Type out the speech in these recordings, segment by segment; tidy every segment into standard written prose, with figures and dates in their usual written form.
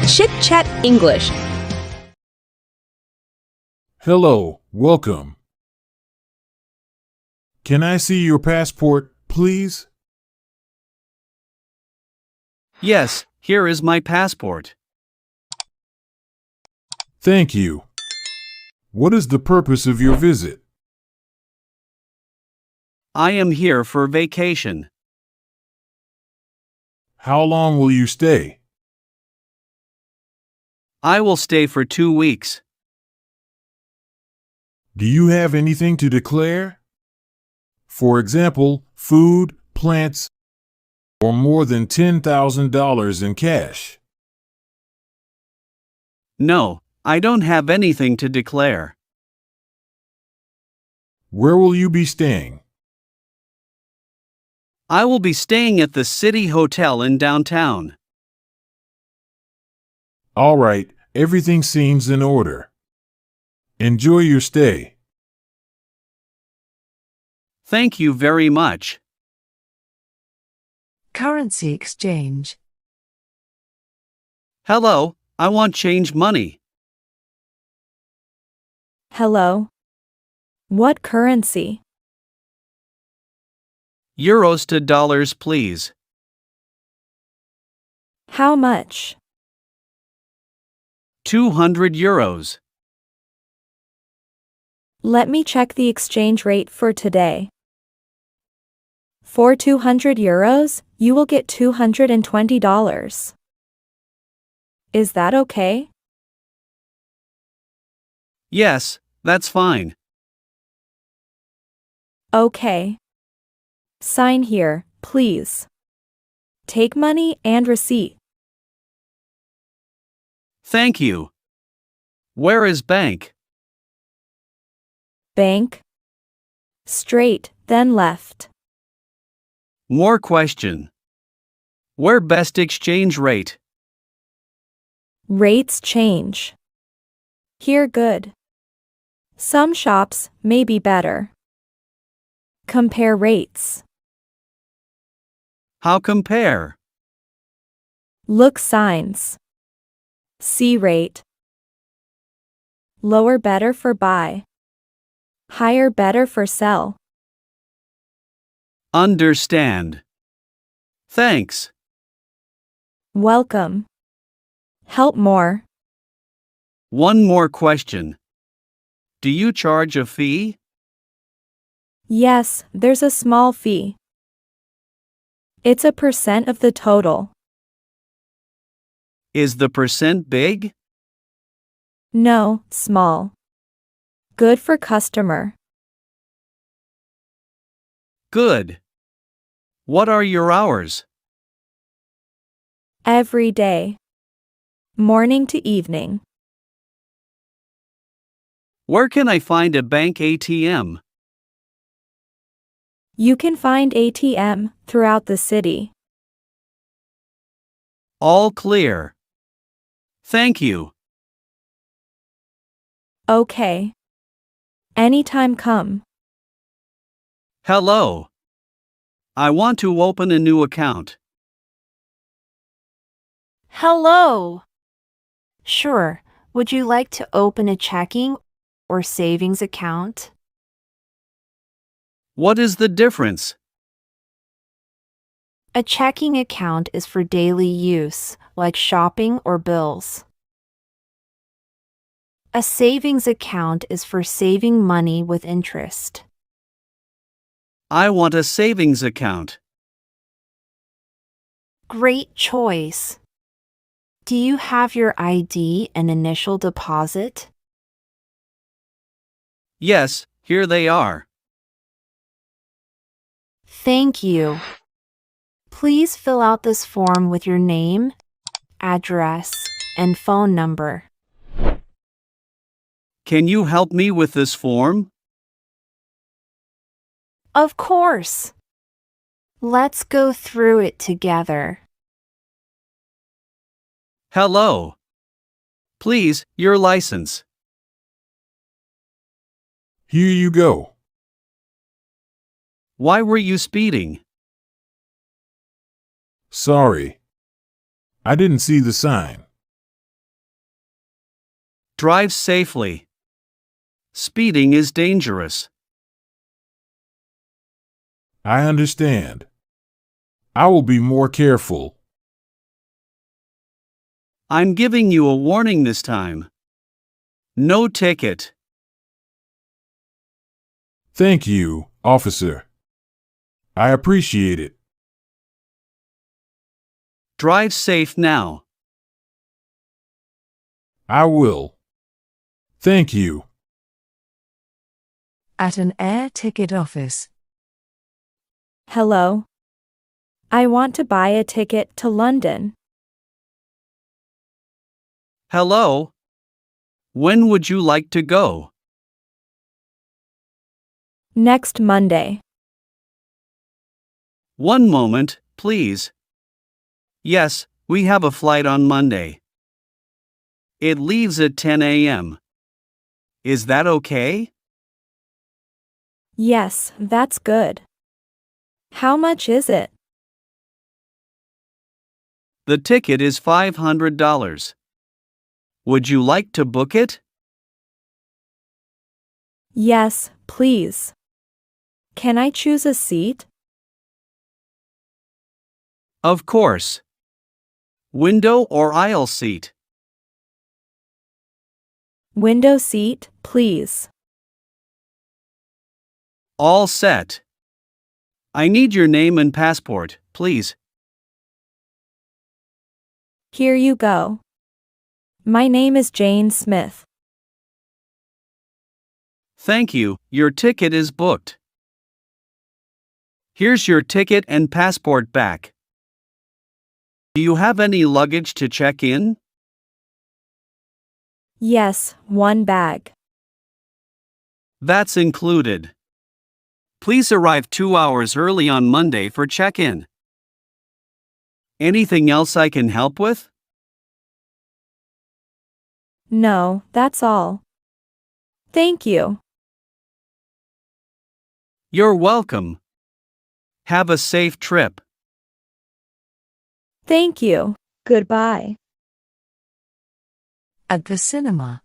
Chitchat English. Hello, welcome. Can I see your passport, please? Yes, here is my passport. Thank you. What is the purpose of your visit? I am here for vacation. How long will you stay? I will stay for 2 weeks. Do you have anything to declare? For example, food, plants, or more than $10,000 in cash. No, I don't have anything to declare. Where will you be staying? I will be staying at the City Hotel in downtown. All right, everything seems in order. Enjoy your stay. Thank you very much. Currency exchange. Hello, I want change money. Hello. What currency? Euros to dollars, please. How much? 200 euros. Let me check the exchange rate for today. For 200 euros, you will get $220. Is that okay? Yes, that's fine. Okay. Sign here, please. Take money and receipt. Thank you. Where is bank? Bank. Straight, then left. More question. Where best exchange rate? Rates change. Here good. Some shops may be better. Compare rates. How compare? Look signs. See rate. Lower better for buy. Higher better for sell. Understand. Thanks. Welcome. Help more. One more question. Do you charge a fee? Yes, there's a small fee. It's a percent of the total. Is the percent big? No, small. Good for customer. Good. What are your hours? Every day. Morning to evening. Where can I find a bank ATM? You can find ATM throughout the city. All clear. Thank you. Okay. Anytime come. Hello. I want to open a new account. Hello. Sure. Would you like to open a checking or savings account? What is the difference? A checking account is for daily use, like shopping or bills. A savings account is for saving money with interest. I want a savings account. Great choice. Do you have your ID and initial deposit? Yes, here they are. Thank you. Please fill out this form with your name, address, and phone number. Can you help me with this form? Of course. Let's go through it together. Hello. Please, your license. Here you go. Why were you speeding? Sorry. I didn't see the sign. Drive safely. Speeding is dangerous. I understand. I will be more careful. I'm giving you a warning this time. No ticket. Thank you, officer. I appreciate it. Drive safe now. I will. Thank you. At an air ticket office. Hello. I want to buy a ticket to London. Hello? When would you like to go? Next Monday. One moment, please. Yes, we have a flight on Monday. It leaves at 10 a.m. Is that okay? Yes, that's good. How much is it? The ticket is $500. Would you like to book it? Yes, please. Can I choose a seat? Of course. Window or aisle seat? Window seat, please. All set. I need your name and passport, please. Here you go. My name is Jane Smith. Thank you, your ticket is booked. Here's your ticket and passport back. Do you have any luggage to check in? Yes, one bag. That's included. Please arrive 2 hours early on Monday for check-in. Anything else I can help with? No, that's all. Thank you. You're welcome. Have a safe trip. Thank you. Goodbye. At the cinema.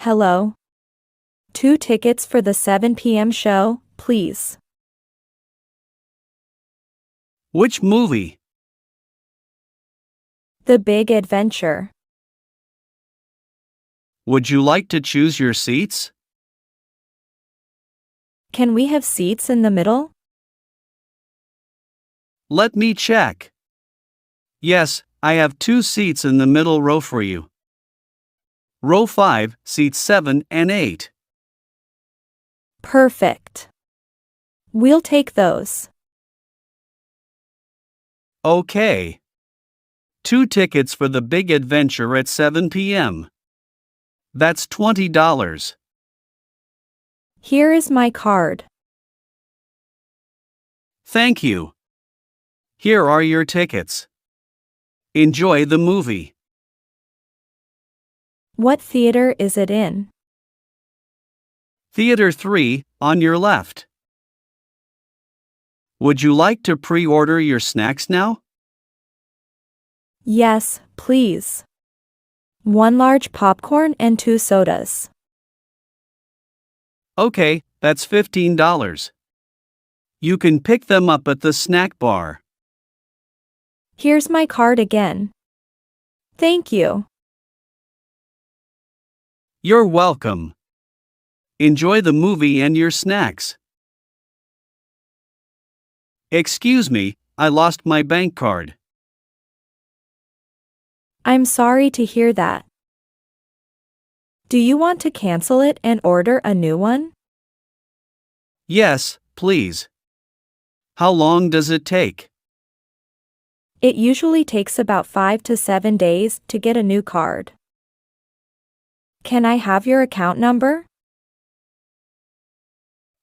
Hello. 2 tickets for the 7 p.m. show, please. Which movie? The Big Adventure. Would you like to choose your seats? Can we have seats in the middle? Let me check. Yes, I have 2 seats in the middle row for you. Row 5, seats 7 and 8. Perfect. We'll take those. Okay. 2 tickets for the Big Adventure at 7 p.m. That's $20. Here is my card. Thank you. Here are your tickets. Enjoy the movie. What theater is it in? Theater 3, on your left. Would you like to pre-order your snacks now? Yes, please. 1 large popcorn and 2 sodas. Okay, that's $15. You can pick them up at the snack bar. Here's my card again. Thank you. You're welcome. Enjoy the movie and your snacks. Excuse me, I lost my bank card. I'm sorry to hear that. Do you want to cancel it and order a new one? Yes, please. How long does it take? It usually takes about 5 to 7 days to get a new card. Can I have your account number?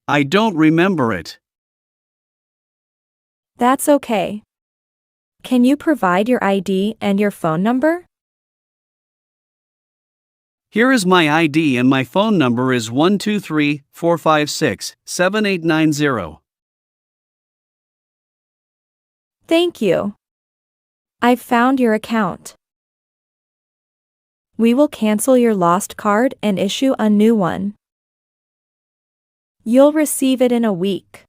I don't remember it. That's okay. Can you provide your ID and your phone number? Here is my ID and my phone number is 123-456-7890. Thank you. I've found your account. We will cancel your lost card and issue a new one. You'll receive it in a week.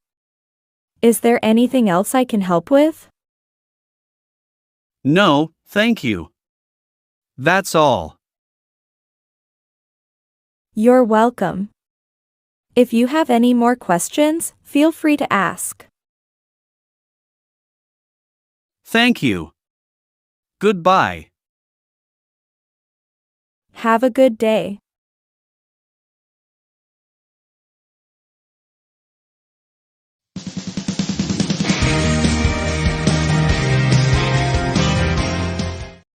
Is there anything else I can help with? No, thank you. That's all. You're welcome. If you have any more questions, feel free to ask. Thank you. Goodbye. Have a good day.